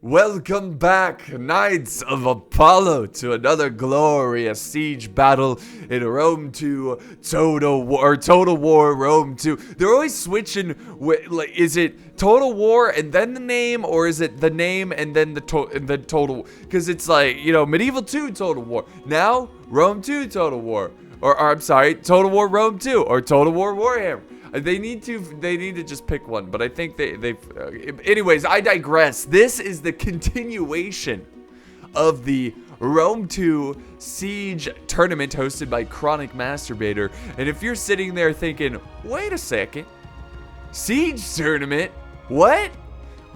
Welcome back, Knights of Apollo, to another glorious siege battle in Rome 2 Total War Rome 2. They're always switching like, is it Total War and then the name, or is it the name and then the Total? Because it's like, you know, Medieval 2 Total War. Now Rome 2 Total War, or I'm sorry, Total War Rome 2 or Total War Warhammer. They need to just pick one, but I think they've anyways, I digress. This is the continuation of the Rome 2 Siege tournament hosted by Chronic Masturbator. And if you're sitting there thinking, wait a second, Siege tournament? What?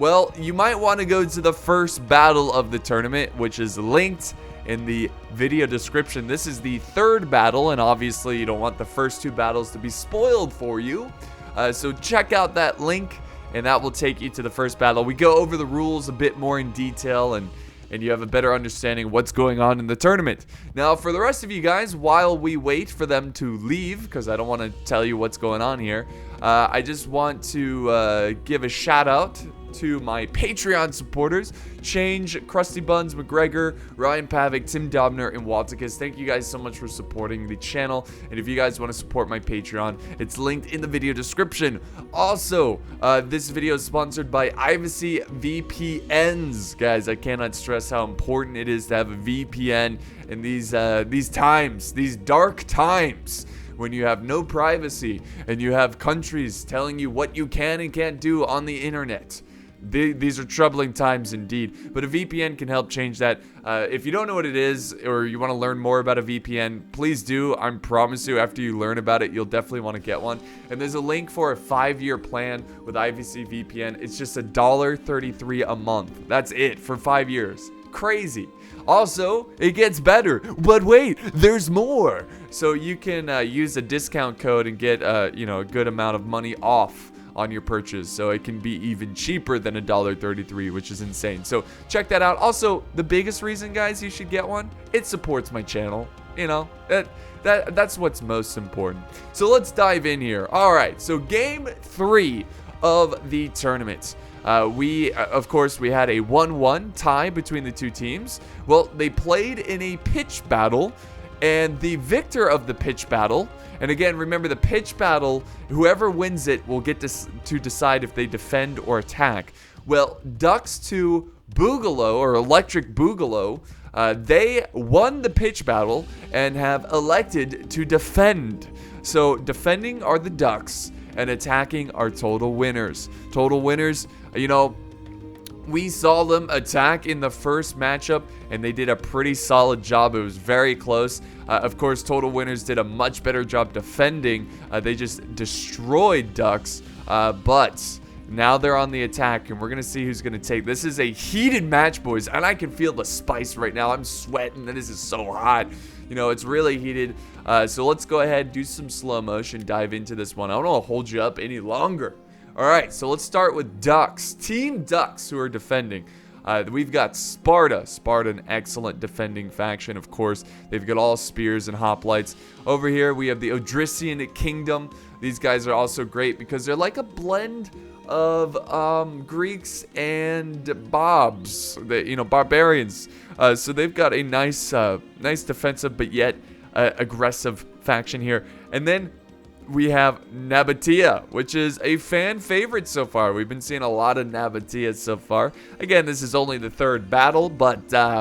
Well, you might want to go to the first battle of the tournament, which is linked in the video description. This is the third battle, and obviously you don't want the first two battles to be spoiled for you. So check out that link, and that will take you to the first battle. We go over the rules a bit more in detail, and you have a better understanding of what's going on in the tournament. Now, for the rest of you guys, while we wait for them to leave, because I don't want to tell you what's going on here, I just want to give a shout out to my Patreon supporters: Change, Krusty Buns, McGregor, Ryan Pavick, Tim Dobner, and Walticus. Thank you guys so much for supporting the channel. And if you guys want to support my Patreon, it's linked in the video description. Also, this video is sponsored by Ivacy VPNs. Guys, I cannot stress how important it is to have a VPN in these times, these dark times, when you have no privacy and you have countries telling you what you can and can't do on the internet. These are troubling times indeed, but a VPN can help change that. If you don't know what it is, or you want to learn more about a VPN, please do. I promise you, after you learn about it, you'll definitely want to get one. And there's a link for a 5-year plan with IVC VPN. It's just $1.33 a month. That's it for 5 years. Crazy. Also, it gets better, but wait, there's more. So you can use a discount code and get a good amount of money off on your purchase, so it can be even cheaper than $1.33, which is insane. So check that out. Also, the biggest reason, guys, you should get one, it supports my channel. You know, that's what's most important. So let's dive in here. All right, so game 3 of the tournament. Of course, we had a 1-1 tie between the two teams. Well, they played in a pitch battle, and the victor of the pitch battle, and again, remember, the pitch battle, whoever wins it will get to decide if they defend or attack. Well, Ducks to Boogaloo, or Electric Boogaloo, they won the pitch battle and have elected to defend. So defending are the Ducks, and attacking are Total Winners. Total Winners, you know, we saw them attack in the first matchup, and they did a pretty solid job. It was very close. Of course, Total Winners did a much better job defending. They just destroyed Ducks, but now they're on the attack, and we're going to see who's going to take. This is a heated match, boys, and I can feel the spice right now. I'm sweating, and this is so hot. You know, it's really heated. So let's go ahead, do some slow motion, dive into this one. I don't want to hold you up any longer. All right, so let's start with Ducks. Team Ducks, who are defending. We've got Sparta. Sparta, an excellent defending faction, of course. They've got all spears and hoplites. Over here, we have the Odrysian Kingdom. These guys are also great because they're like a blend of Greeks and Bobs, barbarians. So they've got a nice defensive but yet aggressive faction here. And then we have Nabatea, which is a fan favorite so far. We've been seeing a lot of Nabatea so far. Again, this is only the third battle, but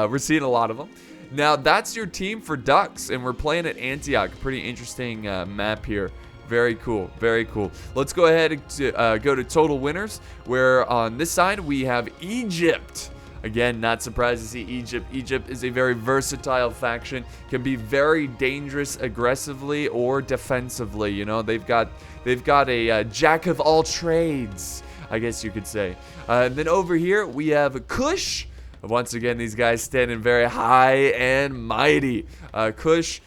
we're seeing a lot of them. Now, that's your team for Ducks, and we're playing at Antioch. Pretty interesting map here. Very cool, very cool. Let's go ahead and go to Total Winners, where on this side we have Egypt. Again, not surprised to see Egypt. Egypt is a very versatile faction, can be very dangerous aggressively or defensively. You know, they've got a jack of all trades, I guess you could say. And then over here we have Kush. Once again, these guys standing very high and mighty. Kush.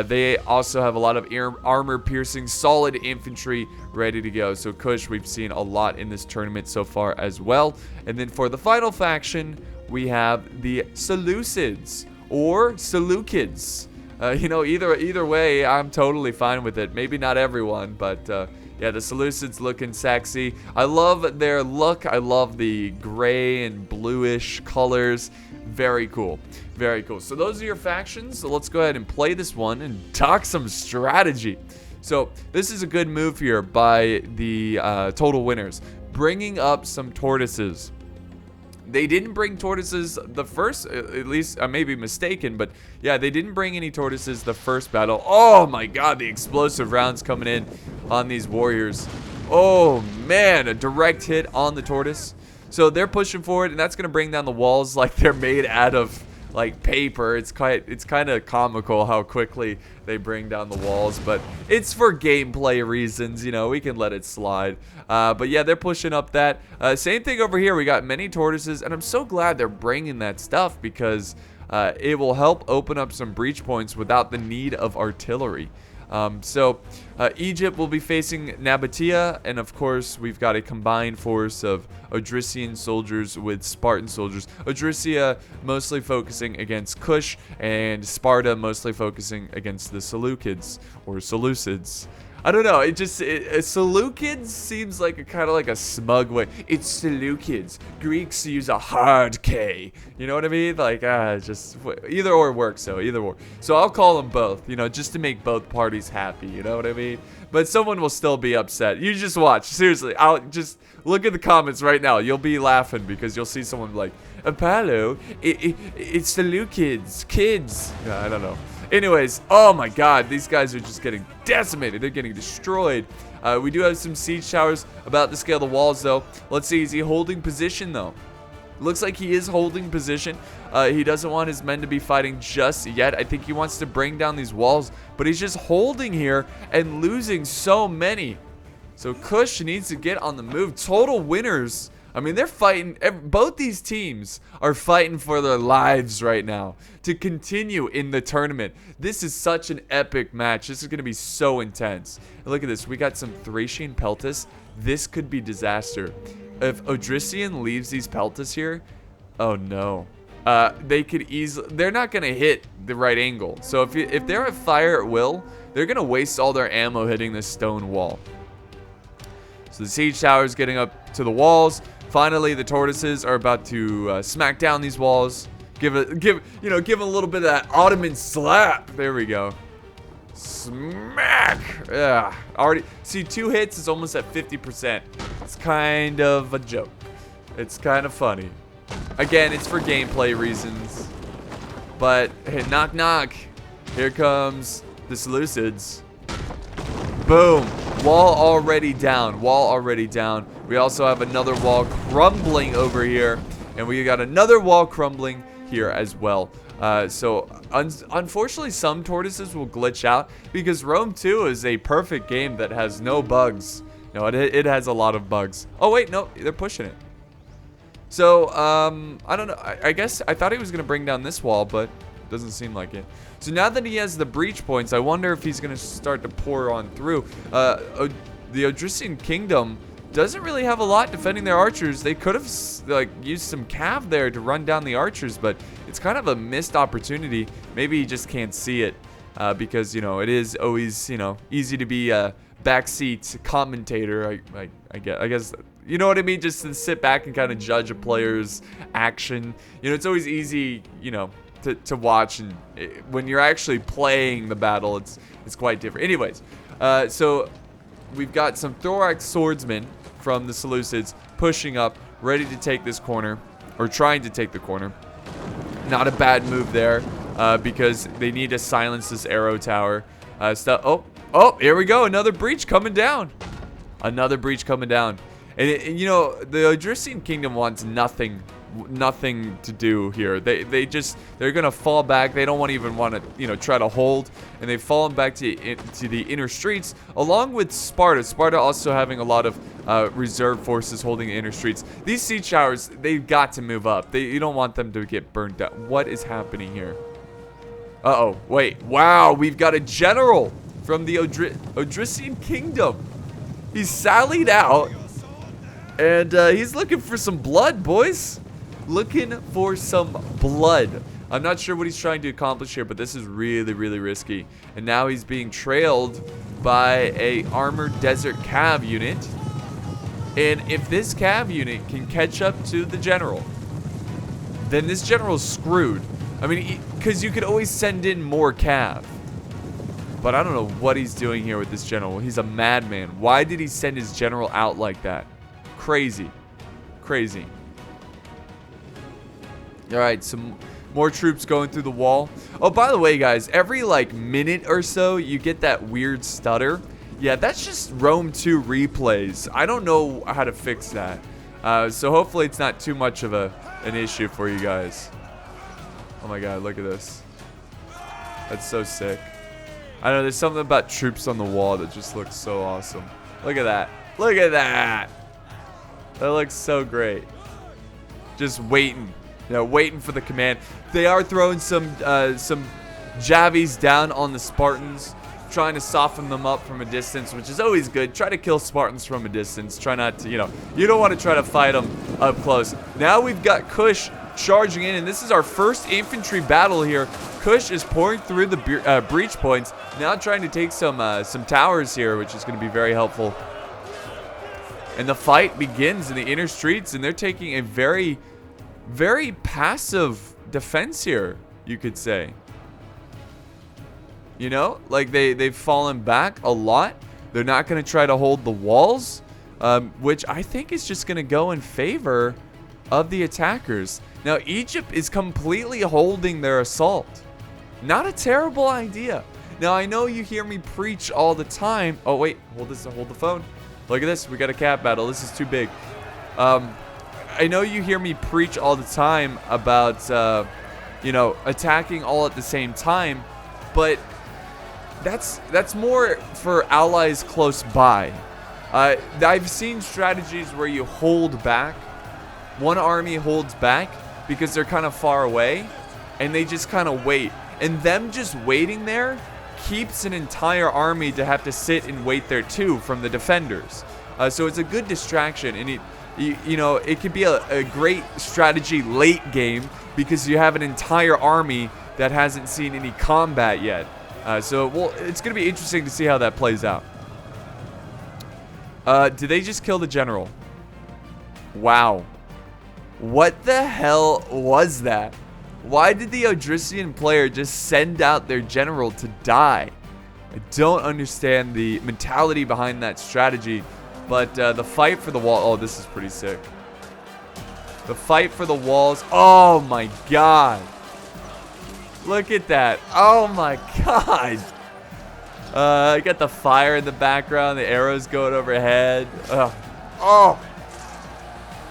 They also have a lot of armor-piercing, solid infantry ready to go. So Kush, we've seen a lot in this tournament so far as well. And then for the final faction, we have the Seleucids, or Seleucids. Either way, I'm totally fine with it. Maybe not everyone, but Yeah, the Seleucids looking sexy. I love their look. I love the gray and bluish colors. Very cool. Very cool. So those are your factions. So let's go ahead and play this one and talk some strategy. So this is a good move here by the total winners. Bringing up some tortoises. They didn't bring tortoises the first, at least I may be mistaken, but yeah, they didn't bring any tortoises the first battle. Oh my god, the explosive rounds coming in on these warriors. Oh man, a direct hit on the tortoise. So they're pushing forward, and that's going to bring down the walls like they're made out of like paper. It's kind of comical how quickly they bring down the walls, but it's for gameplay reasons, you know, we can let it slide. But yeah, they're pushing up that. Same thing over here. We got many tortoises, and I'm so glad they're bringing that stuff because it will help open up some breach points without the need of artillery. Egypt will be facing Nabatea, and of course we've got a combined force of Odrysian soldiers with Spartan soldiers. Odrysia mostly focusing against Kush, and Sparta mostly focusing against the Seleucids, or Seleucids. I don't know, Seleucids seems like a kind of like a smug way. It's Seleucids. Greeks use a hard K. You know what I mean? Like, just either or works, so either or. So I'll call them both, you know, just to make both parties happy, you know what I mean? But someone will still be upset. You just watch, seriously. I'll just look at the comments right now. You'll be laughing because you'll see someone like, Apollo, it's Seleucids, kids. Yeah, I don't know. Anyways, oh my god, these guys are just getting decimated. They're getting destroyed. We do have some siege towers about to scale the walls, though. Let's see, is he holding position, though? Looks like he is holding position. He doesn't want his men to be fighting just yet. I think he wants to bring down these walls, but he's just holding here and losing so many. So Kush needs to get on the move. Total winners. I mean, they're fighting. Both these teams are fighting for their lives right now to continue in the tournament. This is such an epic match. This is going to be so intense. And look at this. We got some Thracian Peltas. This could be disaster. If Odrysian leaves these Peltas here, oh no. They could easily. They're not going to hit the right angle. So if they're at fire at will, they're going to waste all their ammo hitting this stone wall. So the siege tower is getting up to the walls. Finally, the tortoises are about to smack down these walls. Give a little bit of that Ottoman slap. There we go. Smack. Yeah. Already. See, 2 hits is almost at 50%. It's kind of a joke. It's kind of funny. Again, it's for gameplay reasons. But hey, knock knock. Here comes the Seleucids. Boom. Wall already down. Wall already down. We also have another wall crumbling over here. And we got another wall crumbling here as well. Unfortunately, some tortoises will glitch out because Rome 2 is a perfect game that has no bugs. No, it has a lot of bugs. Oh, wait, no, they're pushing it. So, I don't know. I guess I thought he was going to bring down this wall, but it doesn't seem like it. So now that he has the breach points, I wonder if he's going to start to pour on through. The Odrysian Kingdom doesn't really have a lot defending their archers. They could have like used some cav there to run down the archers, but it's kind of a missed opportunity. Maybe he just can't see it because, you know, it is always, you know, easy to be a backseat commentator. I guess, you know what I mean? Just to sit back and kind of judge a player's action. You know, it's always easy, you know, to watch, and when you're actually playing the battle, it's quite different. Anyways, so we've got some thorax swordsmen from the Seleucids pushing up, ready to take this corner, or trying to take the corner. Not a bad move there, because they need to silence this arrow tower. Oh, here we go, another breach coming down. Another breach coming down. And you know, the Odrysian Kingdom wants nothing to do here. They're gonna fall back. They don't even want to, you know, try to hold, and they've fallen back to the inner streets, along with Sparta. Sparta also having a lot of reserve forces holding the inner streets. These siege towers, they've got to move up. You don't want them to get burned down. What is happening here? Uh-oh, wait, wow, we've got a general from the Odrysian Kingdom. He's sallied out, and he's looking for some blood, boys. Looking for some blood. I'm not sure what he's trying to accomplish here, but this is really, really risky. And now he's being trailed by a armored desert cav unit. And if this cav unit can catch up to the general, then this general's screwed. I mean, because you could always send in more cav. But I don't know what he's doing here with this general. He's a madman. Why did he send his general out like that? Crazy. Crazy. Alright, some more troops going through the wall. Oh, by the way, guys, every like minute or so, you get that weird stutter. Yeah, that's just Rome 2 replays. I don't know how to fix that. So hopefully it's not too much of an issue for you guys. Oh my god, look at this. That's so sick. I don't know, there's something about troops on the wall that just looks so awesome. Look at that. Look at that. That looks so great. Just waiting. You know, waiting for the command. They are throwing some javies down on the Spartans, trying to soften them up from a distance, which is always good. Try to kill Spartans from a distance. Try not to, you know, you don't want to try to fight them up close. Now we've got Kush charging in, and this is our first infantry battle here. Kush is pouring through the breach points, now trying to take some towers here, which is going to be very helpful. And the fight begins in the inner streets, and they're taking a very, very passive defense here, you could say. You know, like they've fallen back a lot. They're not going to try to hold the walls, which I think is just going to go in favor of the attackers. Now, Egypt is completely holding their assault. Not a terrible idea. Now, I know you hear me preach all the time. Oh, wait. Hold the phone. Look at this. We got a cat battle. This is too big. I know you hear me preach all the time about, you know, attacking all at the same time. But that's more for allies close by. I've seen strategies where you hold back. One army holds back because they're kind of far away, and they just kind of wait. And them just waiting there keeps an entire army to have to sit and wait there too from the defenders. So it's a good distraction, and you know, it could be a great strategy late game because you have an entire army that hasn't seen any combat yet. So it's going to be interesting to see how that plays out. Did they just kill the general? Wow. What the hell was that? Why did the Odrysian player just send out their general to die? I don't understand the mentality behind that strategy. But the fight for the wall... Oh, this is pretty sick. The fight for the walls... Oh, my God. Look at that. Oh, my God. I got the fire in the background. The arrows going overhead. Oh.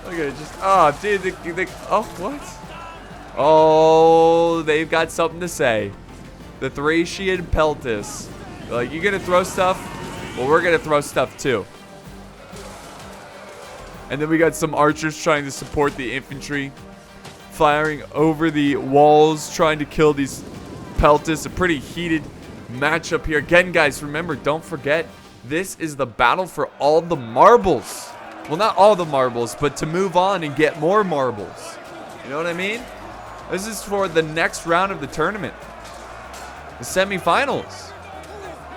Look at it. Just... Oh, dude. Oh, what? Oh, they've got something to say. The Thracian Peltis. Like, you gonna throw stuff? Well, we're gonna throw stuff, too. And then we got some archers trying to support the infantry, firing over the walls, trying to kill these Peltis. A pretty heated matchup here. Again, guys, remember, don't forget, this is the battle for all the marbles. Well, not all the marbles, but to move on and get more marbles. You know what I mean? This is for the next round of the tournament. The semifinals.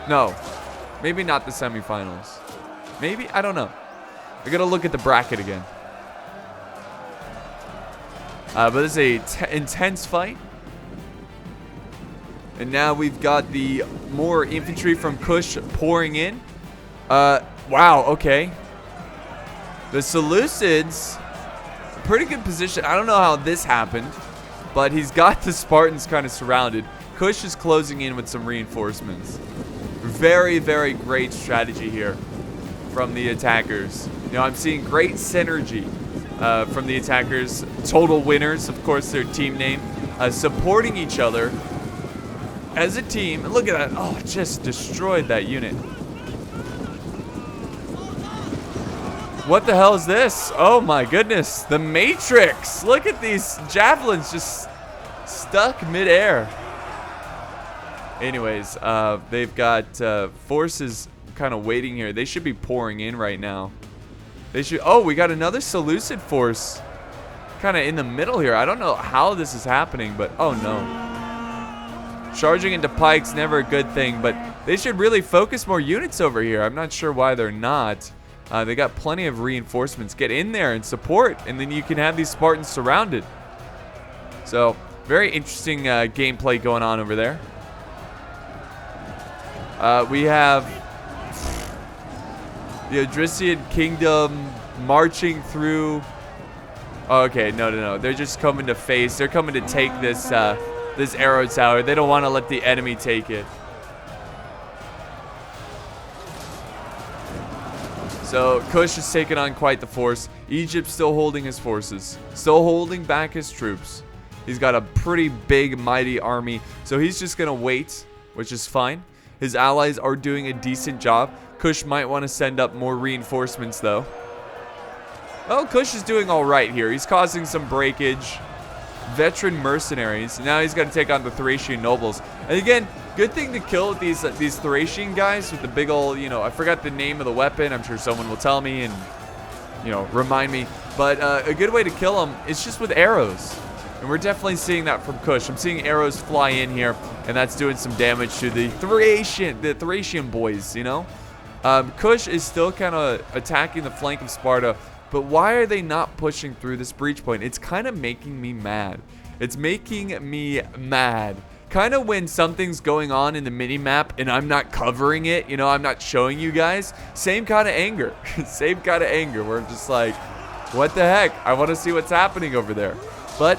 No, maybe not the semifinals. Maybe, I don't know. I gotta look at the bracket again. But this is a intense fight. And now we've got the more infantry from Kush pouring in. Wow, okay. The Seleucids, pretty good position. I don't know how this happened, but he's got the Spartans kind of surrounded. Kush is closing in with some reinforcements. Very, very great strategy here from the attackers. You know, I'm seeing great synergy from the attackers. Total winners, of course, their team name. Supporting each other as a team. And look at that. Oh, just destroyed that unit. What the hell is this? Oh, my goodness. The Matrix. Look at these javelins just stuck midair. Anyways, they've got forces kind of waiting here. They should be pouring in right now. They should. Oh, we got another Seleucid force kind of in the middle here. I don't know how this is happening, but oh no. Charging into pikes, never a good thing, but they should really focus more units over here. I'm not sure why they're not. They got plenty of reinforcements. Get in there and support, and then you can have these Spartans surrounded. So, very interesting gameplay going on over there. We have the Odrysian Kingdom marching through. Oh, okay, no. They're just coming to face. They're coming to take this this arrow tower. They don't want to let the enemy take it. So Kush is taking on quite the force. Egypt's still holding his forces, still holding back his troops. He's got a pretty big, mighty army, so he's just gonna wait, which is fine. His allies are doing a decent job. Kush might want to send up more reinforcements, though. Oh, Kush is doing all right here. He's causing some breakage. Veteran mercenaries. Now he's got to take on the Thracian nobles. And again, good thing to kill these Thracian guys with the big old, I forgot the name of the weapon. I'm sure someone will tell me and, remind me. But a good way to kill them is just with arrows. And we're definitely seeing that from Kush. I'm seeing arrows fly in here, and that's doing some damage to the Thracian boys, Kush is still kind of attacking the flank of Sparta. But why are they not pushing through this breach point? It's kind of making me mad. It's making me mad. Kind of when something's going on in the mini-map and I'm not covering it, I'm not showing you guys. Same kind of anger. Same kind of anger where I'm just like, what the heck? I want to see what's happening over there. But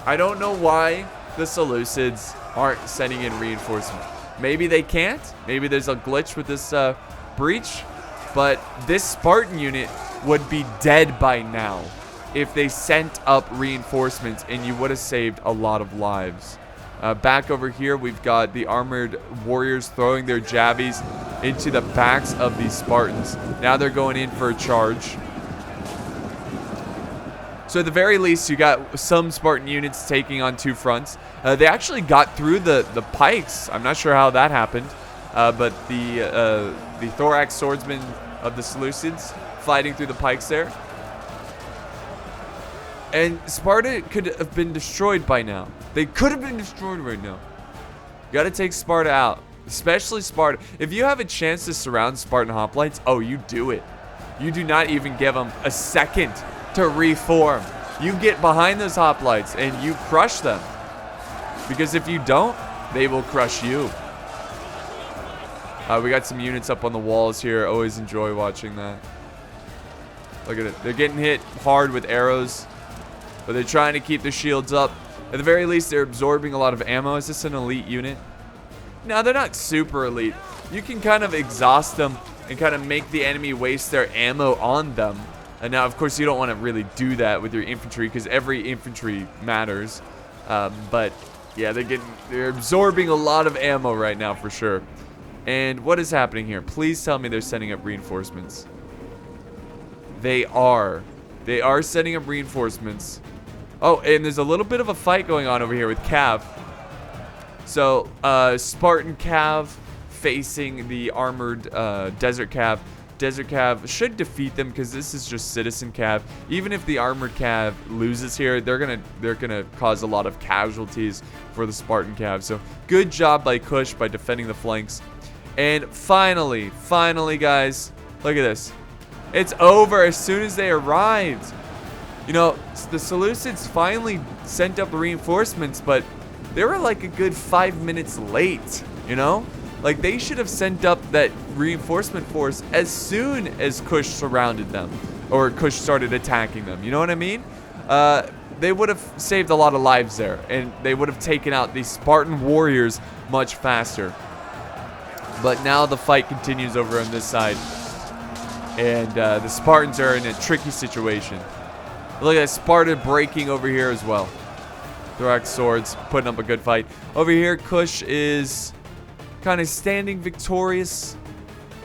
I don't know why the Seleucids aren't sending in reinforcement. Maybe they can't. Maybe there's a glitch with this breach. But this Spartan unit would be dead by now if they sent up reinforcements, and you would have saved a lot of lives. Back over here, we've got the armored warriors throwing their jabbies into the backs of these Spartans. Now they're going in for a charge. So at the very least, you got some Spartan units taking on two fronts. They actually got through the pikes. I'm not sure how that happened, but the thorax swordsmen of the Seleucids fighting through the pikes there. And Sparta could have been destroyed by now. They could have been destroyed right now. You got to take Sparta out, especially Sparta. If you have a chance to surround Spartan hoplites, oh, you do it. You do not even give them a second to reform. You get behind those hoplites and you crush them. Because if you don't, they will crush you. We got some units up on the walls here. Always enjoy watching that. Look at it. They're getting hit hard with arrows, but they're trying to keep their shields up. At the very least, they're absorbing a lot of ammo. Is this an elite unit? No, they're not super elite. You can kind of exhaust them and kind of make the enemy waste their ammo on them. And now, of course, you don't want to really do that with your infantry because every infantry matters. But yeah, they're absorbing a lot of ammo right now for sure. And what is happening here? Please tell me they're sending up reinforcements. They are. They are sending up reinforcements. Oh, and there's a little bit of a fight going on over here with Cav. So, Spartan Cav facing the armored Desert Cav. Desert Cav should defeat them because this is just Citizen Cav. Even if the armored Cav loses here, they're gonna cause a lot of casualties for the Spartan Cav. So, good job by Kush by defending the flanks. And finally, guys, look at this. It's over as soon as they arrived. The Seleucids finally sent up the reinforcements, but they were like a good 5 minutes late, Like, they should have sent up that reinforcement force as soon as Kush surrounded them, or Kush started attacking them, you know what I mean? They would have saved a lot of lives there, and they would have taken out these Spartan warriors much faster. But now the fight continues over on this side. And the Spartans are in a tricky situation. Look at that, Sparta breaking over here as well. Thorax swords putting up a good fight. Over here, Kush is kind of standing victorious.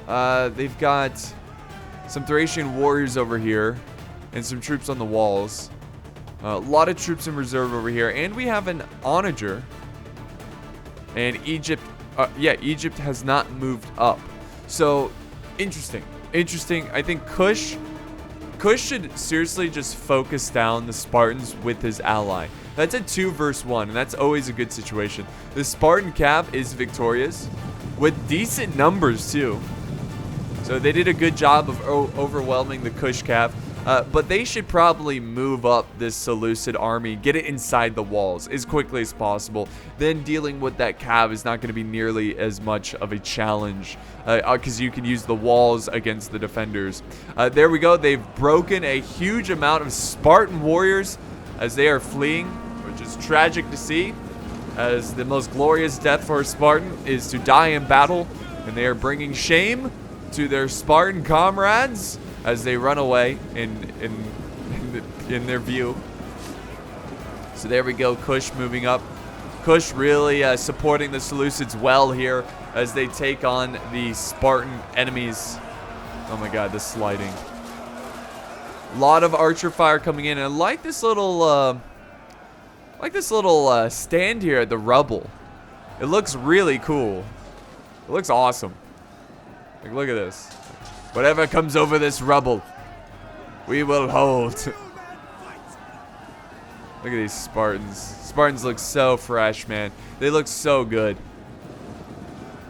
They've got some Thracian warriors over here and some troops on the walls. A lot of troops in reserve over here. And we have an onager. And Egypt, Egypt has not moved up. So, interesting. I think Kush Kush should seriously just focus down the Spartans with his ally. That's a 2 versus 1, and that's always a good situation. The Spartan cap is victorious with decent numbers too. So they did a good job of overwhelming the Kush cap. But they should probably move up this Seleucid army, get it inside the walls as quickly as possible. Then dealing with that cav is not going to be nearly as much of a challenge because you can use the walls against the defenders. There we go. They've broken a huge amount of Spartan warriors as they are fleeing, which is tragic to see, as the most glorious death for a Spartan is to die in battle, and they are bringing shame to their Spartan comrades as they run away in their view. So there we go, Kush moving up. Kush really supporting the Seleucids well here as they take on the Spartan enemies. Oh my god, the sliding. A lot of archer fire coming in, and I like this little stand here at the rubble. It looks really cool. It looks awesome. Like, look at this. Whatever comes over this rubble, we will hold. Look at these Spartans. Spartans look so fresh, man. They look so good.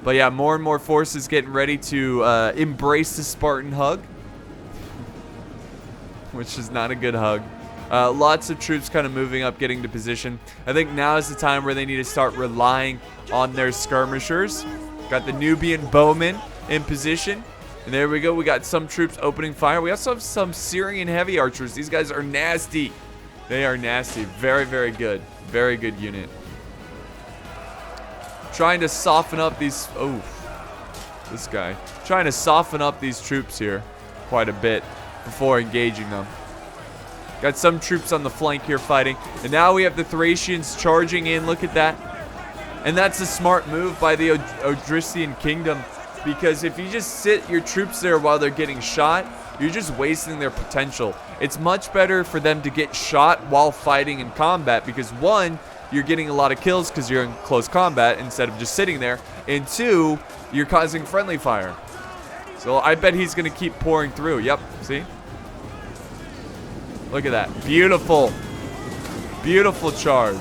But yeah, more and more forces getting ready to embrace the Spartan hug, which is not a good hug. Lots of troops kind of moving up, getting to position. I think now is the time where they need to start relying on their skirmishers. Got the Nubian bowmen in position. And there we go. We got some troops opening fire. We also have some Syrian heavy archers. These guys are nasty. They are nasty. Very, very good. Very good unit. Trying to soften up these... Oh, this guy. Trying to soften up these troops here quite a bit before engaging them. Got some troops on the flank here fighting. And now we have the Thracians charging in. Look at that. And that's a smart move by the Odrysian kingdom. Because if you just sit your troops there while they're getting shot, you're just wasting their potential. It's much better for them to get shot while fighting in combat because, one, you're getting a lot of kills because you're in close combat instead of just sitting there. And two, you're causing friendly fire. So I bet he's going to keep pouring through. Yep, see? Look at that. Beautiful. Beautiful charge.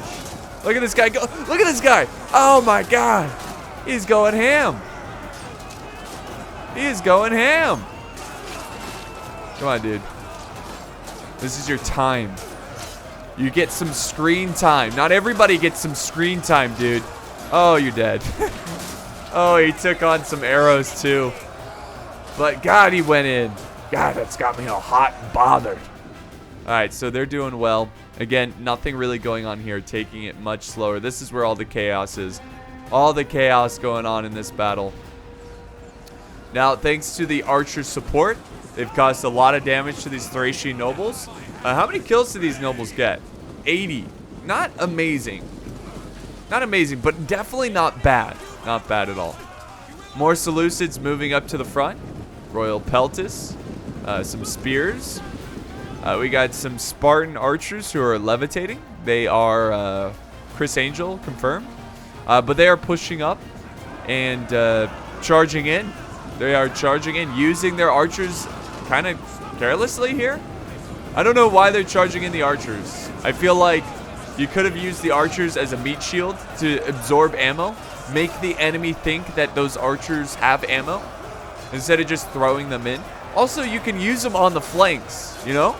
Look at this guy go. Look at this guy. Oh my god. He's going ham. He is going ham. Come on, dude. This is your time. You get some screen time. Not everybody gets some screen time, dude. Oh, you're dead. Oh, he took on some arrows, too. But, God, he went in. God, that's got me all hot and bothered. All right, so they're doing well. Again, nothing really going on here. Taking it much slower. This is where all the chaos is. All the chaos going on in this battle. Now, thanks to the archer support, they've caused a lot of damage to these Thracian nobles. How many kills do these nobles get? 80. Not amazing. Not amazing, but definitely not bad. Not bad at all. More Seleucids moving up to the front. Royal Peltis. Some spears. We got some Spartan archers who are levitating. They are Chris Angel, confirmed. But they are pushing up and charging in. They are charging in, using their archers kind of carelessly here. I don't know why they're charging in the archers. I feel like you could have used the archers as a meat shield to absorb ammo. Make the enemy think that those archers have ammo instead of just throwing them in. Also, you can use them on the flanks, you know?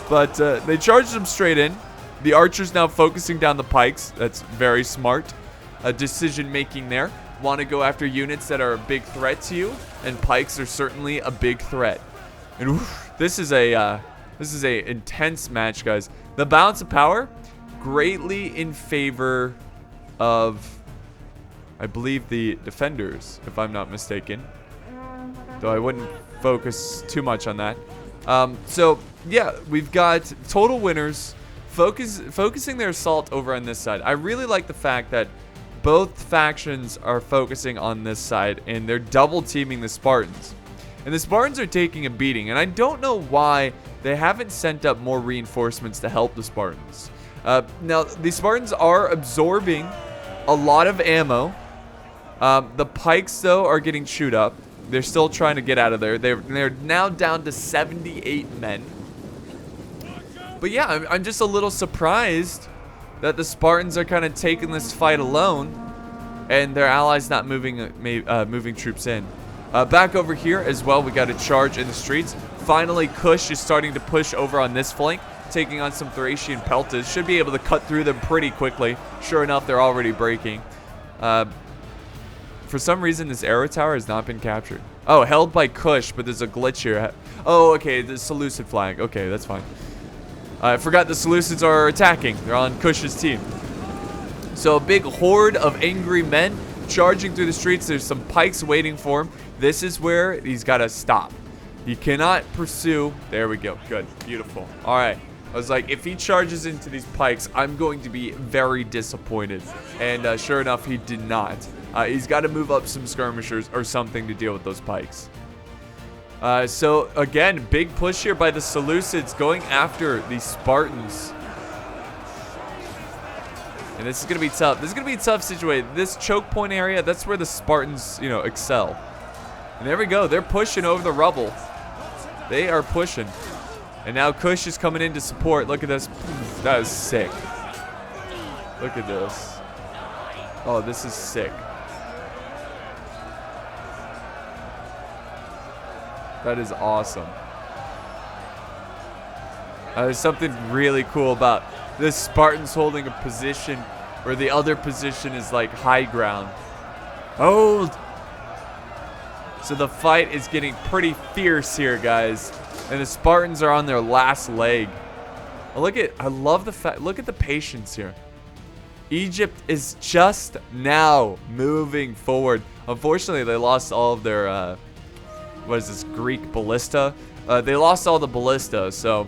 But they charged them straight in. The archers now focusing down the pikes. That's very smart decision making there. Want to go after units that are a big threat to you, and pikes are certainly a big threat. And oof, this is a intense match, guys. The balance of power greatly in favor of, I believe, the defenders, if I'm not mistaken. Though I wouldn't focus too much on that. So yeah, we've got total winners focusing their assault over on this side. I really like the fact that both factions are focusing on this side, and they're double teaming the Spartans. And the Spartans are taking a beating, and I don't know why they haven't sent up more reinforcements to help the Spartans. Now, the Spartans are absorbing a lot of ammo. The pikes, though, are getting chewed up. They're still trying to get out of there. They're now down to 78 men. But yeah, I'm just a little surprised that the Spartans are kind of taking this fight alone, and their allies not moving troops in. Back over here as well, we got a charge in the streets. Finally, Kush is starting to push over on this flank, taking on some Thracian peltas. Should be able to cut through them pretty quickly. Sure enough, they're already breaking. For some reason, this arrow tower has not been captured. Oh, held by Kush, but there's a glitch here. Oh, okay, the Seleucid flag. Okay, that's fine. I forgot the Seleucids are attacking. They're on Kush's team. So a big horde of angry men charging through the streets. There's some pikes waiting for him. This is where he's got to stop. He cannot pursue. There we go. Good. Beautiful. All right. I was like, if he charges into these pikes, I'm going to be very disappointed. And sure enough, he did not. He's got to move up some skirmishers or something to deal with those pikes. So, again, big push here by the Seleucids going after the Spartans. And this is going to be tough. This is going to be a tough situation. This choke point area, that's where the Spartans, excel. And there we go. They're pushing over the rubble. They are pushing. And now Kush is coming in to support. Look at this. That is sick. Look at this. Oh, this is sick. That is awesome. There's something really cool about this Spartans holding a position where the other position is like high ground. Hold! So the fight is getting pretty fierce here, guys. And the Spartans are on their last leg. I love the fact, look at the patience here. Egypt is just now moving forward. Unfortunately, they lost all of their, what is this, Greek ballista? They lost all the ballista, so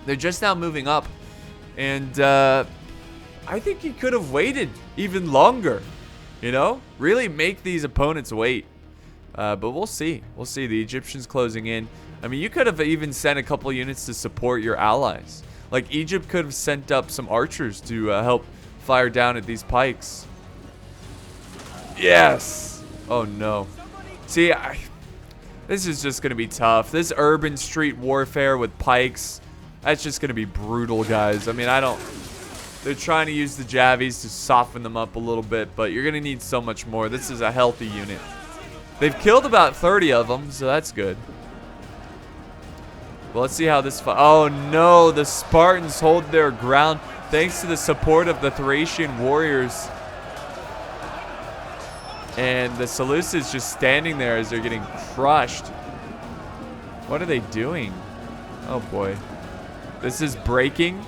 they're just now moving up. And I think he could have waited even longer, Really make these opponents wait. But we'll see. We'll see. The Egyptians closing in. I mean, you could have even sent a couple units to support your allies. Like, Egypt could have sent up some archers to help fire down at these pikes. Yes! Oh, no. See, this is just going to be tough. This urban street warfare with pikes, that's just going to be brutal, guys. I mean, they're trying to use the Javies to soften them up a little bit, but you're going to need so much more. This is a healthy unit. They've killed about 30 of them, so that's good. Well, let's see how this fight. Oh, no. The Spartans hold their ground thanks to the support of the Thracian warriors. And the Seleucids just standing there as they're getting crushed. What are they doing? Oh, boy. This is breaking.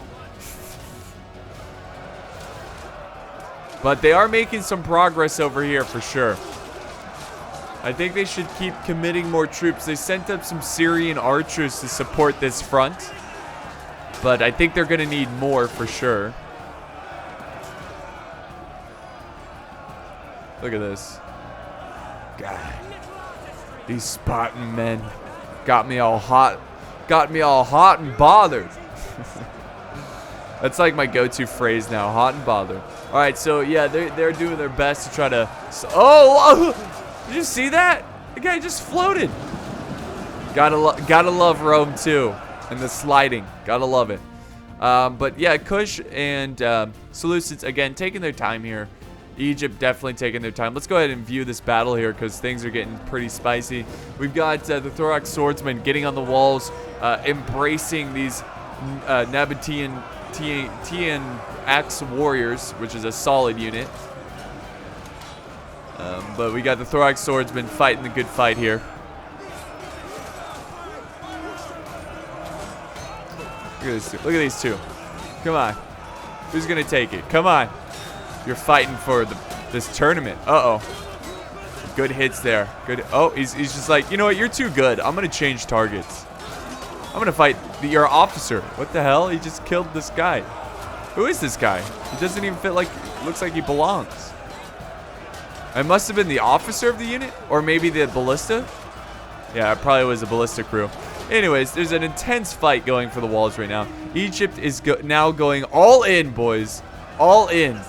But they are making some progress over here for sure. I think they should keep committing more troops. They sent up some Syrian archers to support this front. But I think they're going to need more for sure. Look at this. God. These Spartan men got me all hot. Got me all hot and bothered. That's like my go-to phrase now. Hot and bothered. All right, so yeah, they're doing their best to try to... Oh! Did you see that? The guy just floated. Gotta love Rome too, and the sliding. Gotta love it. But yeah, Kush and Seleucids again taking their time here. Egypt definitely taking their time. Let's go ahead and view this battle here because things are getting pretty spicy. We've got the Thorax swordsmen getting on the walls, embracing these Nabatean Axe warriors, which is a solid unit. But we got the Thorax swordsmen fighting the good fight here. Look at this. Look at these two. Come on. Who's gonna take it? Come on. You're fighting for this tournament. Uh-oh. Good hits there. Good. Oh, he's just like, you know what? You're too good. I'm gonna change targets. I'm gonna fight your officer. What the hell? He just killed this guy. Who is this guy? He doesn't even fit like. Looks like he belongs. It must have been the officer of the unit, or maybe the ballista. Yeah, it probably was a ballista crew. Anyways, there's an intense fight going for the walls right now. Egypt is now going all in, boys. All in.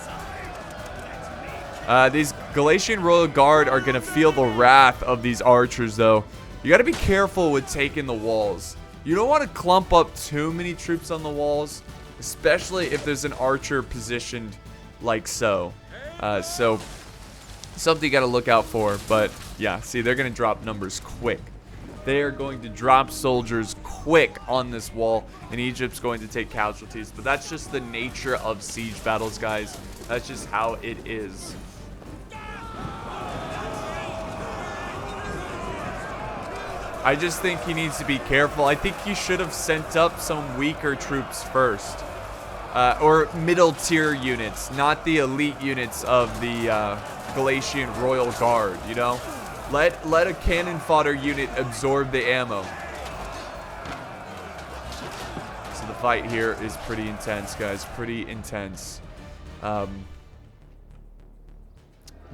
These Galatian Royal Guard are going to feel the wrath of these archers, though. You got to be careful with taking the walls. You don't want to clump up too many troops on the walls, especially if there's an archer positioned like so. So, something you got to look out for. But, yeah, see, they're going to drop numbers quick. They are going to drop soldiers quick on this wall, and Egypt's going to take casualties. But that's just the nature of siege battles, guys. That's just how it is. I just think he needs to be careful. I think he should have sent up some weaker troops first. Or middle tier units, not the elite units of the Galatian Royal Guard, you know? Let a cannon fodder unit absorb the ammo. So the fight here is pretty intense, guys. Pretty intense.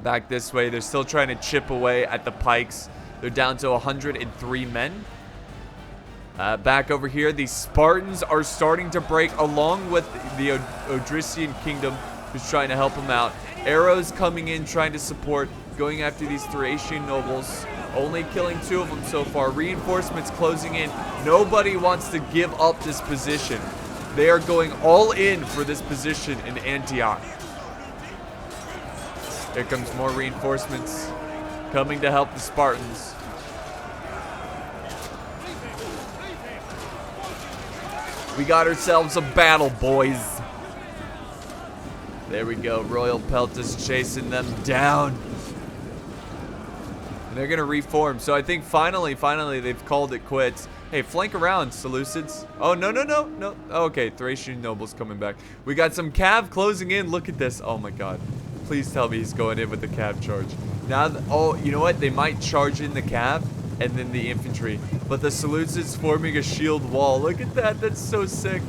Back this way, they're still trying to chip away at the pikes. They're down to 103 men. Back over here, the Spartans are starting to break along with the Odrysian Kingdom, who's trying to help them out. Arrows coming in, trying to support, going after these Thracian nobles. Only killing 2 of them so far. Reinforcements closing in. Nobody wants to give up this position. They are going all in for this position in Antioch. Here comes more reinforcements coming to help the Spartans. We got ourselves a battle, boys. There we go. Royal Peltas chasing them down. And they're going to reform. So I think finally they've called it quits. Hey, flank around, Seleucids. Oh, no. Okay, Thracian nobles coming back. We got some cav closing in. Look at this. Oh, my God. Please tell me he's going in with the cav charge. Now, oh, you know what? They might charge in the cav and then the infantry. But the Seleucids forming a shield wall. Look at that. That's so sick.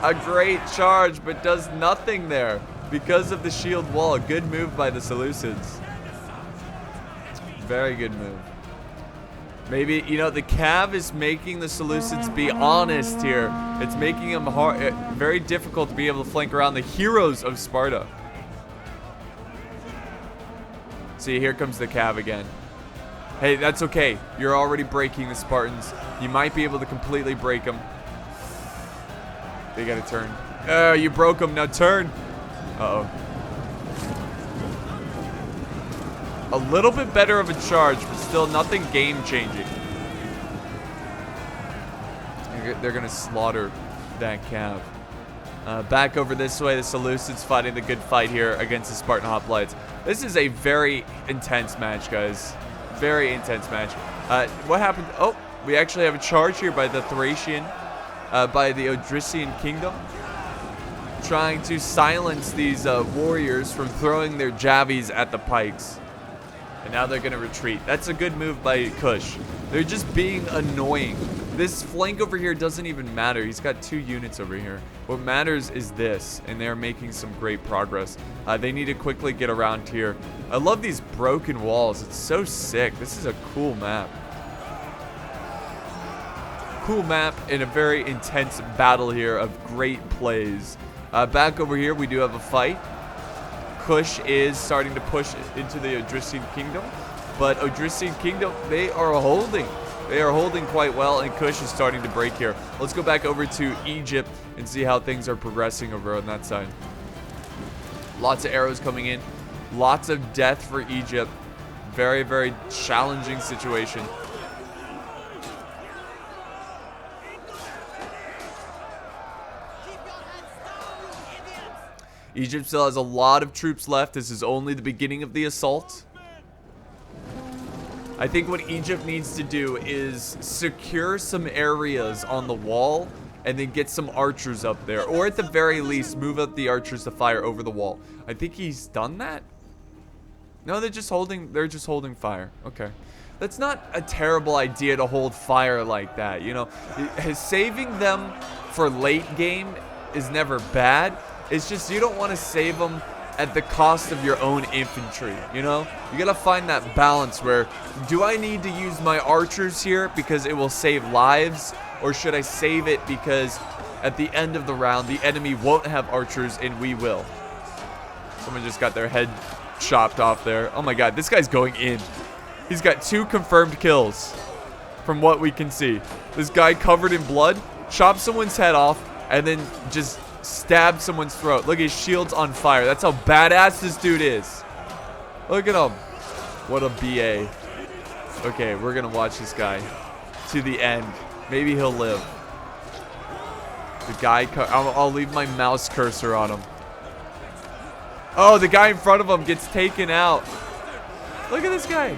A great charge, but does nothing there because of the shield wall. Good move by the Seleucids. Very good move. Maybe, you know, the cav is making the Seleucids be honest here. It's making them very difficult to be able to flank around the heroes of Sparta. See, here comes the cav again. Hey, that's okay. You're already breaking the Spartans. You might be able to completely break them. They gotta turn. Oh, you broke them. Now turn. Uh-oh. A little bit better of a charge, but still nothing game-changing. They're gonna slaughter that cav. Back over this way, the Seleucids fighting the good fight here against the Spartan hoplites. This is a very intense match, guys. Very intense match. What happened? Oh, we actually have a charge here by the Thracian, by the Odrysian Kingdom, trying to silence these warriors from throwing their javies at the pikes. And now they're going to retreat. That's a good move by Kush. They're just being annoying. This flank over here doesn't even matter. He's got 2 units over here. What matters is this, and they're making some great progress. They need to quickly get around here. I love these broken walls. It's so sick. This is a cool map. Cool map and a very intense battle here of great plays. Back over here, we do have a fight. Kush is starting to push into the Odrysian Kingdom, but Odrysian Kingdom, they are holding. They are holding quite well, and Kush is starting to break here. Let's go back over to Egypt and see how things are progressing over on that side. Lots of arrows coming in. Lots of death for Egypt. Very, very challenging situation. Egypt still has a lot of troops left. This is only the beginning of the assault. I think what Egypt needs to do is secure some areas on the wall and then get some archers up there. Or at the very least, move up the archers to fire over the wall. I think he's done that. No, they're just holding fire. Okay. That's not a terrible idea to hold fire like that, you know. Saving them for late game is never bad. It's just you don't want to save them at the cost of your own infantry, you know? You gotta find that balance where, do I need to use my archers here because it will save lives? Or should I save it because at the end of the round, the enemy won't have archers and we will? Someone just got their head chopped off there. Oh my god, this guy's going in. He's got 2 confirmed kills from what we can see. This guy covered in blood chopped someone's head off and then just stabbed someone's throat. Look, his shield's on fire. That's how badass this dude is. Look at him. What a BA. Okay, we're gonna watch this guy to the end. Maybe he'll live. The guy, I'll leave my mouse cursor on him. Oh, the guy in front of him gets taken out. Look at this guy.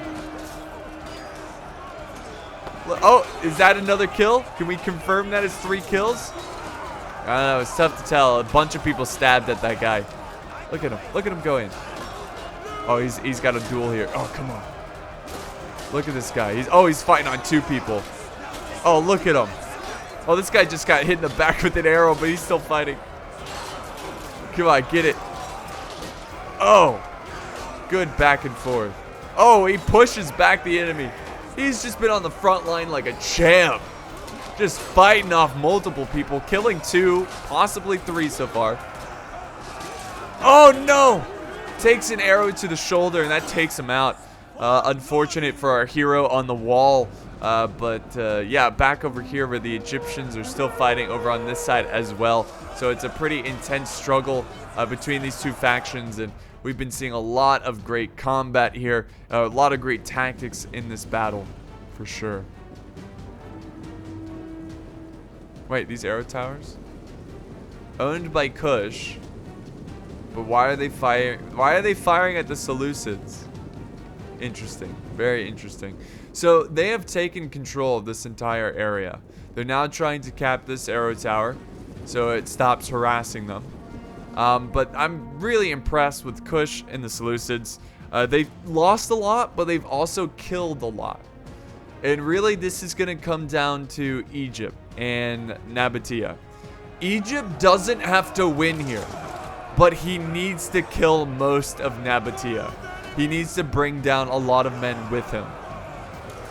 Oh, is that another kill? Can we confirm that it's 3 kills? I don't know, it's tough to tell. A bunch of people stabbed at that guy. Look at him. Look at him go in. Oh, he's got a duel here. Oh, come on. Look at this guy. He's fighting on 2 people. Oh, look at him. Oh, this guy just got hit in the back with an arrow, but he's still fighting. Come on, get it. Oh, good back and forth. Oh, he pushes back the enemy. He's just been on the front line like a champ. Just fighting off multiple people, killing 2, possibly 3 so far. Oh, no. Takes an arrow to the shoulder, and that takes him out. Unfortunate for our hero on the wall. Yeah, back over here where the Egyptians are still fighting over on this side as well. So it's a pretty intense struggle between these 2 factions, and we've been seeing a lot of great combat here, a lot of great tactics in this battle, for sure. Wait, these arrow towers? Owned by Kush. But why are they firing? Why are they firing at the Seleucids? Interesting. Very interesting. So they have taken control of this entire area. They're now trying to cap this arrow tower so it stops harassing them. But I'm really impressed with Kush and the Seleucids. They've lost a lot, but they've also killed a lot. And really, this is going to come down to Egypt and Nabatea. Egypt doesn't have to win here, but he needs to kill most of Nabatea. He needs to bring down a lot of men with him.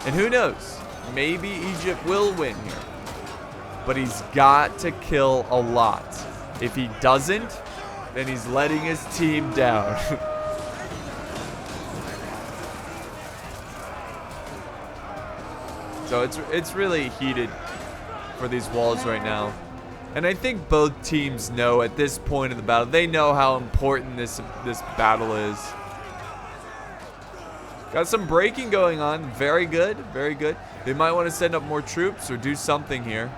And who knows? Maybe Egypt will win here. But he's got to kill a lot. If he doesn't, then he's letting his team down. So it's really heated for these walls right now. And I think both teams know at this point in the battle, they know how important this battle is. Got some breaking going on. Very good. Very good. They might want to send up more troops or do something here.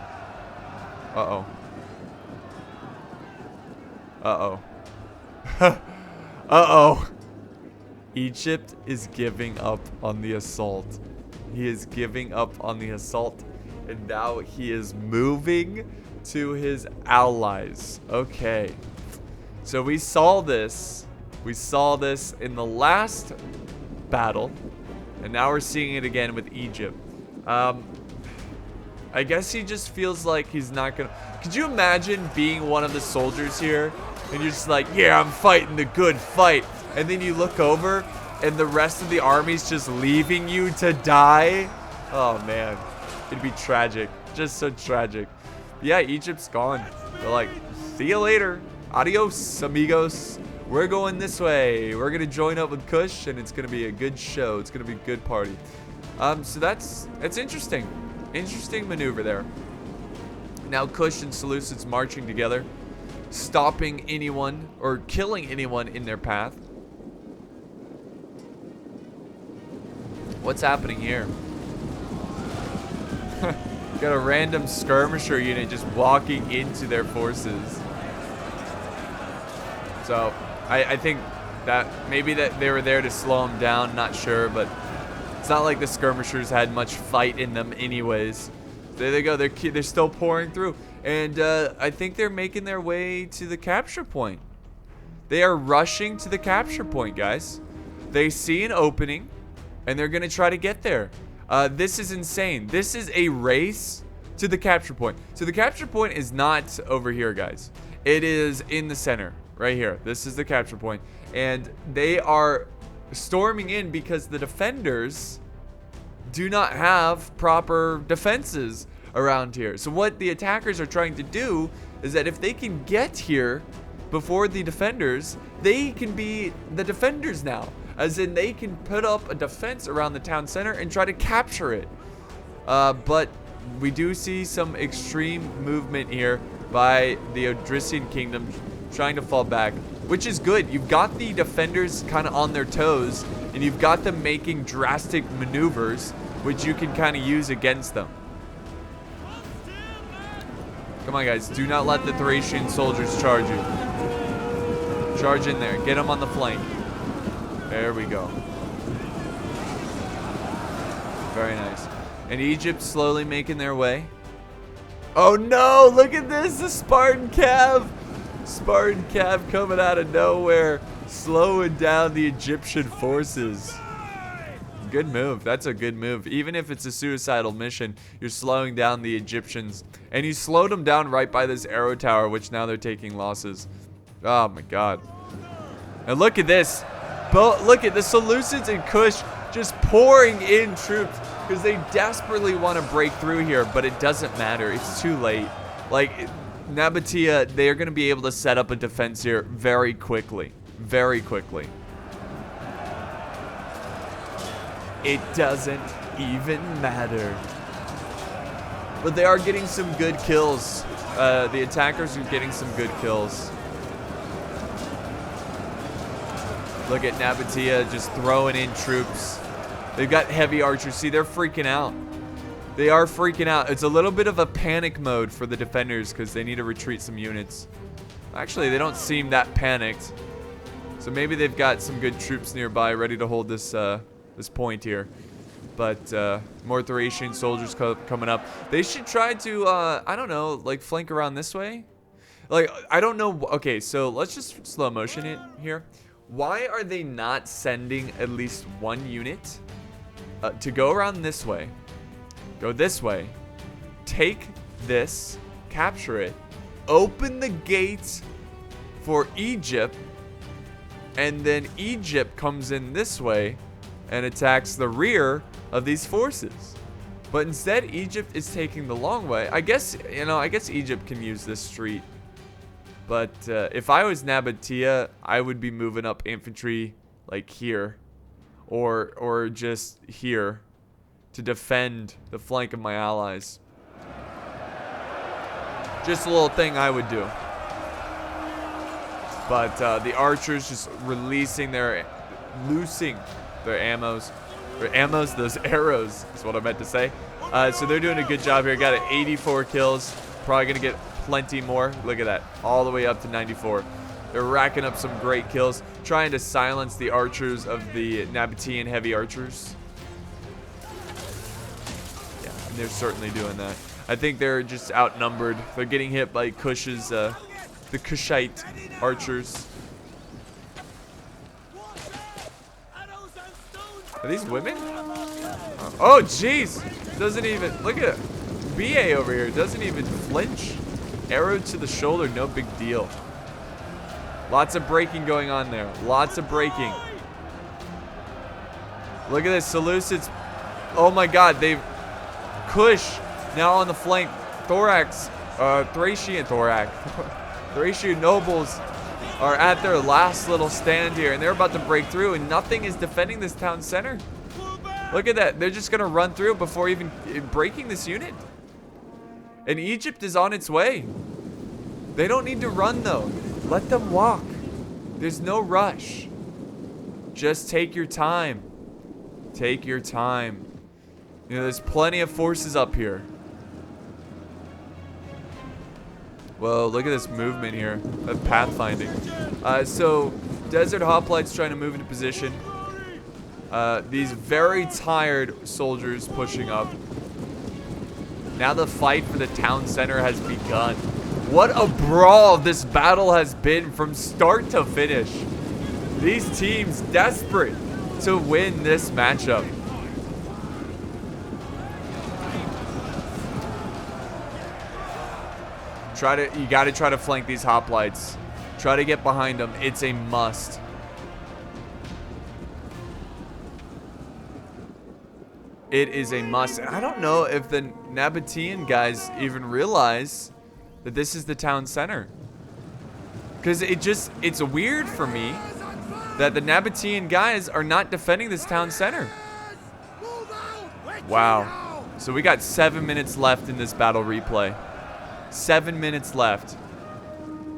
Uh-oh. Uh-oh. Uh-oh. Egypt is giving up on the assault. He is giving up on the assault. And now he is moving to his allies. Okay. So we saw this. We saw this in the last battle. And now we're seeing it again with Egypt. I guess he just feels like he's not gonna... Could you imagine being one of the soldiers here? And you're just like, yeah, I'm fighting the good fight. And then you look over and the rest of the army's just leaving you to die. Oh, man. It'd be tragic. Just so tragic. But yeah, Egypt's gone. They're like, see you later. Adios, amigos. We're going this way. We're going to join up with Kush, and it's going to be a good show. It's going to be a good party. So that's interesting. Interesting maneuver there. Now Kush and Seleucids marching together, stopping anyone or killing anyone in their path. What's happening here? Got a random skirmisher unit just walking into their forces. So I think that maybe that they were there to slow them down, not sure, but it's not like the skirmishers had much fight in them anyways. There they go, they're still pouring through. And I think they're making their way to the capture point. They are rushing to the capture point, guys. They see an opening, and they're gonna try to get there. This is insane. This is a race to the capture point. So the capture point is not over here, guys. It is in the center, right here. This is the capture point. And they are storming in because the defenders do not have proper defenses around here. So what the attackers are trying to do is that if they can get here before the defenders, they can be the defenders now. As in, they can put up a defense around the town center and try to capture it. But we do see some extreme movement here by the Odrysian Kingdom trying to fall back, which is good. You've got the defenders kind of on their toes, and you've got them making drastic maneuvers, which you can kind of use against them. Come on, guys. Do not let the Thracian soldiers charge you. Charge in there. Get them on the flank. There we go. Very nice. And Egypt slowly making their way. Oh no, look at this, the Spartan Cav. Spartan Cav coming out of nowhere, slowing down the Egyptian forces. Good move. That's a good move. Even if it's a suicidal mission, you're slowing down the Egyptians. And you slowed them down right by this arrow tower, which now they're taking losses. Oh my god. And look at this. Look at the Seleucids and Kush just pouring in troops because they desperately want to break through here, but it doesn't matter. It's too late. Like, Nabatea, they're going to be able to set up a defense here very quickly. Very quickly. It doesn't even matter. But they are getting some good kills. The attackers are getting some good kills. Look at Nabatea just throwing in troops. They've got heavy archers. See, they're freaking out. They are freaking out. It's a little bit of a panic mode for the defenders because they need to retreat some units. Actually, they don't seem that panicked. So maybe they've got some good troops nearby ready to hold this this point here. But more Thracian soldiers coming up. They should try to, I don't know, like flank around this way. Like, I don't know. Okay, so let's just slow motion it here. Why are they not sending at least one unit to go around this way? Go this way. Take this. Capture it. Open the gates for Egypt. And then Egypt comes in this way and attacks the rear of these forces. But instead, Egypt is taking the long way. I guess, you know, I guess Egypt can use this street. But if I was Nabatea, I would be moving up infantry like here. Or just here to defend the flank of my allies. Just a little thing I would do. But the archers just loosing their ammos. Those arrows is what I meant to say. So they're doing a good job here. Got 84 kills. Probably going to get plenty more. Look at that. All the way up to 94. They're racking up some great kills. Trying to silence the archers of the Nabatean heavy archers. Yeah, they're certainly doing that. I think they're just outnumbered. They're getting hit by Kush's, the Kushite archers. Are these women? Oh, jeez. Doesn't even, look at it. BA over here. Doesn't even flinch. Arrow to the shoulder, no big deal. Lots of braking going on there. Lots of braking. Look at this. Seleucids. Oh my god. They've. Kush now on the flank. Thorax. Thracian Thorax. Thracian nobles are at their last little stand here. And they're about to break through. And nothing is defending this town center. Look at that. They're just going to run through before even breaking this unit. And Egypt is on its way. They don't need to run though. Let them walk. There's no rush. Just take your time. Take your time. You know, there's plenty of forces up here. Whoa, look at this movement here of pathfinding. So, Desert Hoplites trying to move into position. These very tired soldiers pushing up. Now the fight for the town center has begun. What a brawl this battle has been from start to finish. These teams desperate to win this matchup. You gotta try to flank these hoplites. Try to get behind them. It's a must. It is a must. And I don't know if the Nabatean guys even realize that this is the town center. Because it's weird for me that the Nabatean guys are not defending this town center. Wow. So we got 7 minutes left in this battle replay. 7 minutes left.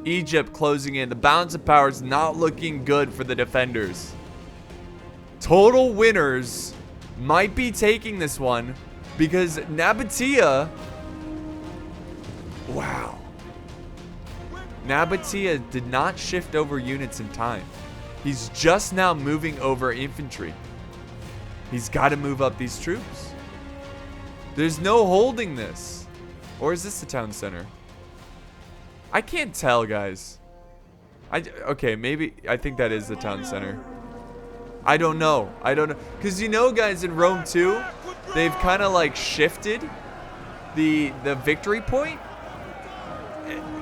Egypt closing in. The balance of power is not looking good for the defenders. Total winners might be taking this one because Nabatea... Wow. Nabatea did not shift over units in time. He's just now moving over infantry. He's got to move up these troops. There's no holding this. Or is this the town center? I can't tell, guys. Okay, maybe I think that is the town center. I don't know. I don't know. Because you know, guys, in Rome 2, they've kind of like shifted the victory point.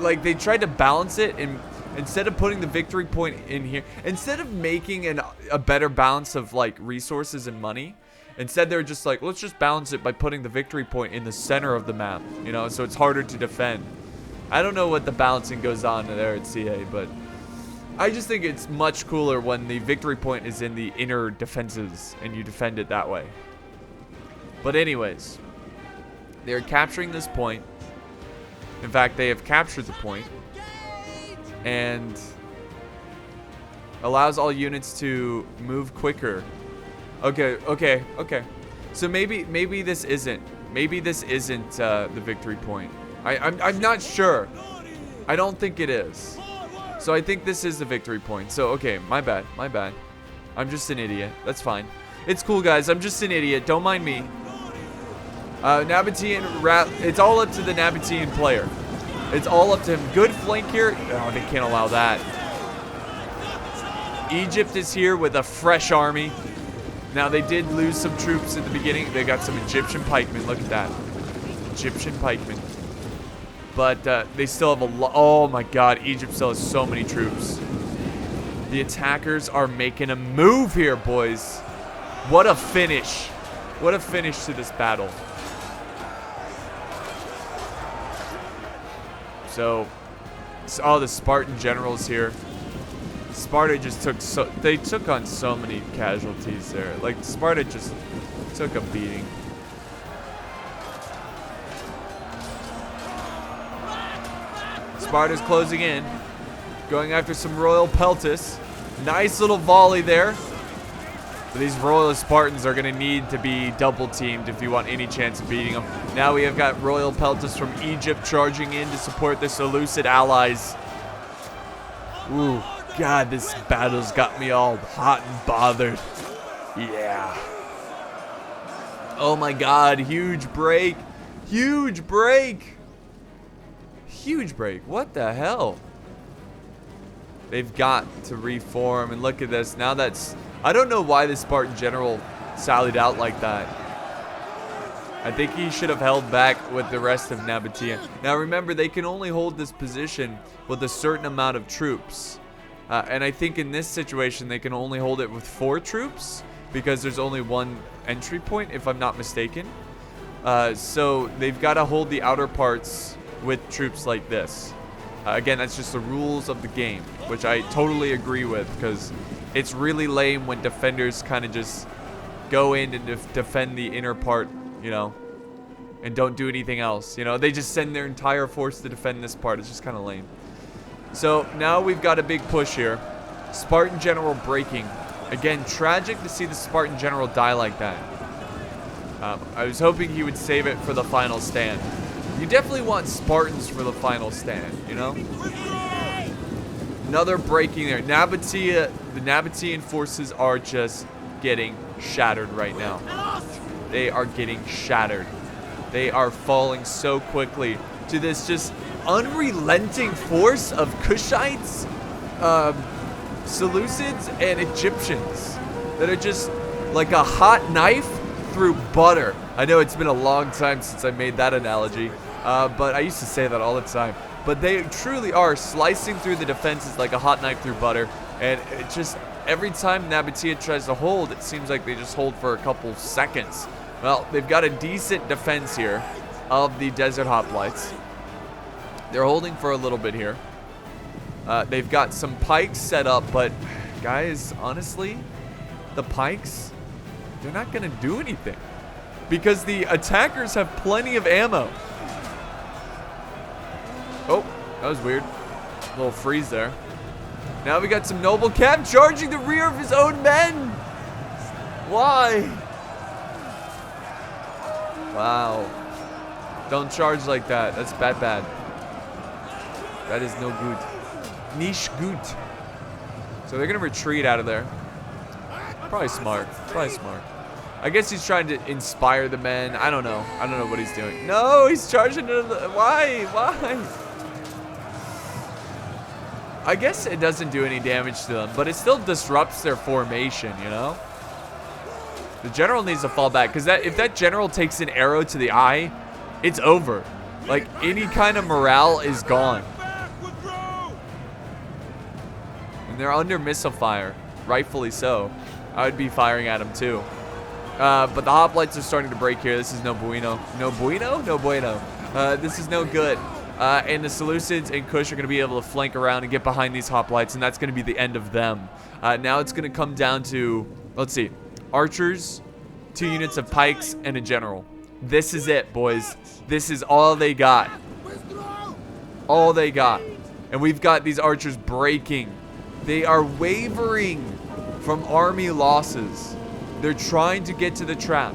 Like they tried to balance it, and instead of putting the victory point in here, instead of making a better balance of like resources and money, instead they're just like, let's just balance it by putting the victory point in the center of the map, you know, so it's harder to defend. I don't know what the balancing goes on there at CA, but I just think it's much cooler when the victory point is in the inner defenses and you defend it that way. But anyways, they're capturing this point. In fact, they have captured the point and allows all units to move quicker. Okay. So maybe this isn't. Maybe this isn't the victory point. I'm not sure. I don't think it is. So I think this is the victory point. So okay, my bad. I'm just an idiot. That's fine. It's cool, guys. I'm just an idiot. Don't mind me. Nabatean, it's all up to the Nabatean player. It's all up to him. Good flank here. Oh, they can't allow that. Egypt is here with a fresh army. Now, they did lose some troops at the beginning. They got some Egyptian pikemen. Look at that. Egyptian pikemen. But they still have a lot. Oh, my God. Egypt still has so many troops. The attackers are making a move here, boys. What a finish. What a finish to this battle. So, all the Spartan generals here. Sparta just they took on so many casualties there. Like, Sparta just took a beating. Sparta's closing in. Going after some Royal Peltis. Nice little volley there. But these Royal Spartans are going to need to be double teamed if you want any chance of beating them. Now we have got Royal Peltis from Egypt charging in to support the Seleucid allies. Ooh, God, this battle's got me all hot and bothered. Yeah. Oh my God, huge break. Huge break. Huge break. What the hell? They've got to reform, and look at this. Now that's... I don't know why the Spartan general sallied out like that. I think he should have held back with the rest of Nabatea. Now remember, they can only hold this position with a certain amount of troops. And I think in this situation, they can only hold it with 4 troops because there's only one entry point, if I'm not mistaken. So they've got to hold the outer parts with troops like this. Again, that's just the rules of the game, which I totally agree with, because it's really lame when defenders kind of just go in and defend the inner part, you know, and don't do anything else. You know, they just send their entire force to defend this part. It's just kind of lame. So now we've got a big push here. Spartan general breaking. Again, tragic to see the Spartan general die like that. I was hoping he would save it for the final stand. You definitely want Spartans for the final stand, you know? Another breaking there. Nabatea, the Nabatean forces are just getting shattered right now. They are getting shattered. They are falling so quickly to this just unrelenting force of Kushites, Seleucids, and Egyptians that are just like a hot knife through butter. I know it's been a long time since I made that analogy, but I used to say that all the time. But they truly are slicing through the defenses like a hot knife through butter. And it just, every time Nabatea tries to hold, it seems like they just hold for a couple seconds. Well, they've got a decent defense here of the Desert Hoplites. They're holding for a little bit here. They've got some pikes set up, but guys, honestly, the pikes, they're not going to do anything because the attackers have plenty of ammo. Oh, that was weird. A little freeze there. Now we got some noble cap charging the rear of his own men. Why? Wow. Don't charge like that. That's bad. That is no good. Nicht gut. So they're going to retreat out of there. Probably smart. I guess he's trying to inspire the men. I don't know what he's doing. No, he's charging into the... Why? I guess it doesn't do any damage to them, but it still disrupts their formation, you know? The general needs to fall back, because if that general takes an arrow to the eye, it's over. Like, any kind of morale is gone. And they're under missile fire, rightfully so. I would be firing at them too. But the hoplites are starting to break here. This is no bueno. No bueno? No bueno. This is no good. And the Seleucids and Kush are going to be able to flank around and get behind these hoplites, and that's going to be the end of them. Now it's going to come down to, let's see, archers, 2 units of pikes, and a general. This is it, boys. This is all they got. All they got. And we've got these archers breaking. They are wavering from army losses. They're trying to get to the trap.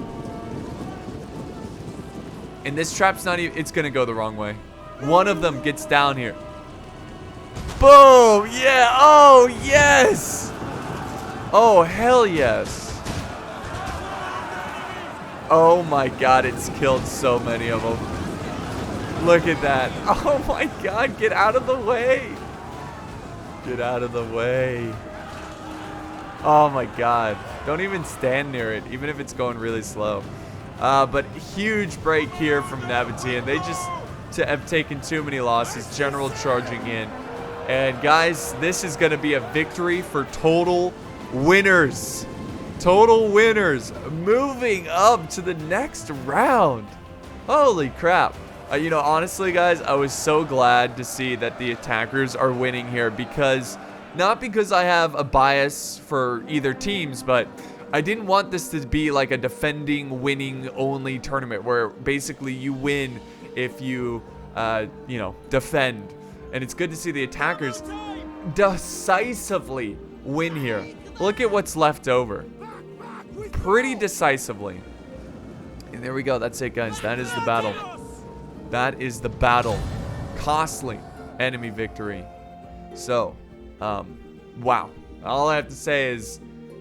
And this trap's not even, it's going to go the wrong way. One of them gets down here. Boom! Yeah! Oh, yes! Oh, hell yes. Oh my god, it's killed so many of them. Look at that. Oh my god, get out of the way. Get out of the way. Oh my god. Don't even stand near it, even if it's going really slow. But huge break here from Nabatean. They just have taken too many losses. General charging in. And guys, this is going to be a victory for total winners. Total winners. Moving up to the next round. Holy crap. You know, honestly, guys, I was so glad to see that the attackers are winning here because, not because I have a bias for either teams, but I didn't want this to be like a defending, winning only tournament where basically you win if you, you know, defend. And it's good to see the attackers decisively win here. Look at what's left over. Pretty decisively. And there we go. That's it, guys. That is the battle. That is the battle. Costly enemy victory. So, wow. All I have to say is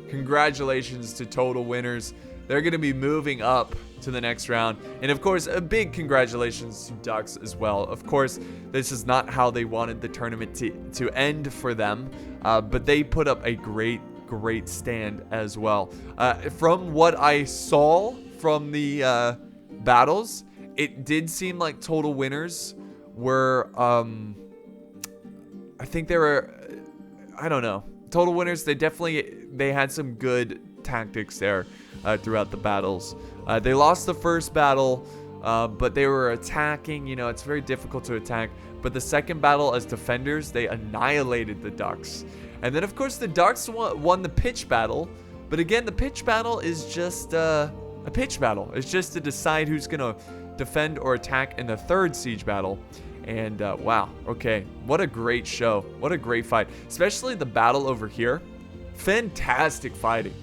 congratulations to total winners. They're going to be moving up to the next round. And of course, a big congratulations to Ducks as well. Of course, this is not how they wanted the tournament to end for them. But they put up a great stand as well. From what I saw from the battles, it did seem like total winners were, I think they were, I don't know. Total winners, they had some good tactics there throughout the battles. They lost the first battle, but they were attacking. You know, it's very difficult to attack. But the second battle as defenders, they annihilated the Ducks. And then, of course, the Ducks won the pitch battle. But again, the pitch battle is just a pitch battle. It's just to decide who's going to defend or attack in the third siege battle. And wow, okay, what a great show. What a great fight. Especially the battle over here. Fantastic fighting.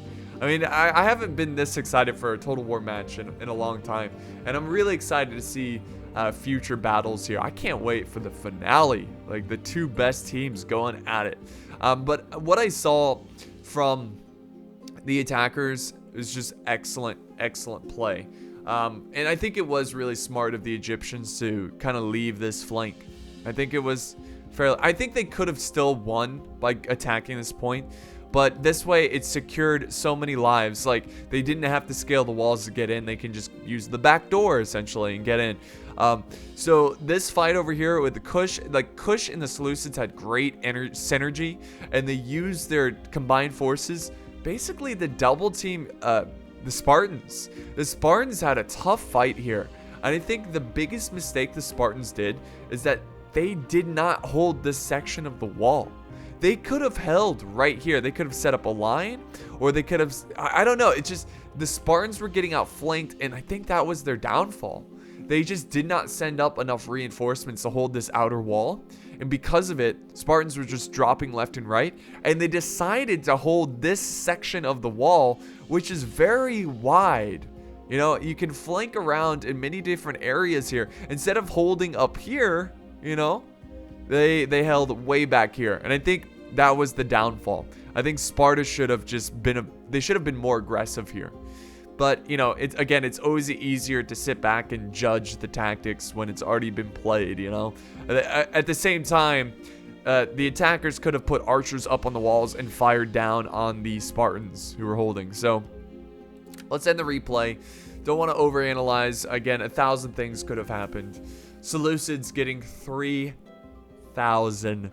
I mean, I haven't been this excited for a Total War match in a long time. And I'm really excited to see future battles here. I can't wait for the finale. Like, the two best teams going at it. But what I saw from the attackers is just excellent play. And I think it was really smart of the Egyptians to kind of leave this flank. I think it was fairly... I think they could have still won by attacking this point. But this way, it secured so many lives. Like, they didn't have to scale the walls to get in. They can just use the back door, essentially, and get in. So this fight over here with the Kush, like, Kush and the Seleucids had great synergy. And they used their combined forces. Basically, the double team... the Spartans. The Spartans had a tough fight here. And I think the biggest mistake the Spartans did is that they did not hold this section of the wall. They could have held right here. They could have set up a line, or they could have, I don't know. It's just the Spartans were getting outflanked, and I think that was their downfall. They just did not send up enough reinforcements to hold this outer wall. And because of it, Spartans were just dropping left and right. And they decided to hold this section of the wall, which is very wide. You know, you can flank around in many different areas here. Instead of holding up here, you know, they held way back here. And I think that was the downfall. I think Sparta should have just been, they should have been more aggressive here. But, you know, it's always easier to sit back and judge the tactics when it's already been played, you know. At the same time, the attackers could have put archers up on the walls and fired down on the Spartans who were holding. So, let's end the replay. Don't want to overanalyze. Again, 1,000 things could have happened. Seleucids getting 3,000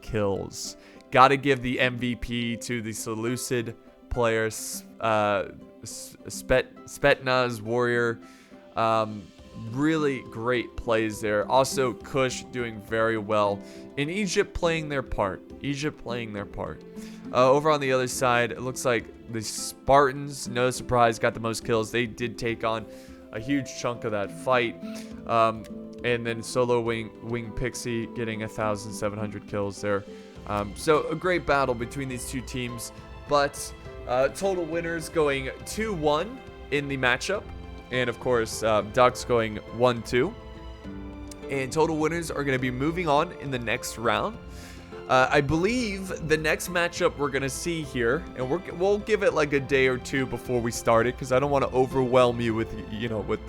kills. Gotta give the MVP to the Seleucid players. Spetsnaz warrior, really great plays there. Also Kush doing very well, and Egypt playing their part. Over on the other side, it looks like the Spartans, no surprise, got the most kills. They did take on a huge chunk of that fight, and then solo wing Pixie getting 1,700 kills there. So a great battle between these two teams, but total winners going 2-1 in the matchup. And of course, Ducks going 1-2. And total winners are going to be moving on in the next round. I believe the next matchup we're going to see here, and we'll give it like a day or two before we start it, because I don't want to overwhelm you with, you know, with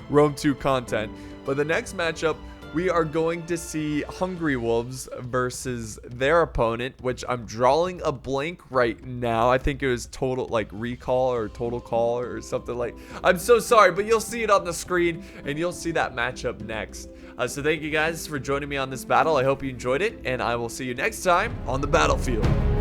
Rome 2 content. But the next matchup, we are going to see Hungry Wolves versus their opponent, which I'm drawing a blank right now. I think it was Total Recall or Total Call or something like. I'm so sorry, but you'll see it on the screen, and you'll see that matchup next. So thank you guys for joining me on this battle. I hope you enjoyed it, and I will see you next time on the battlefield.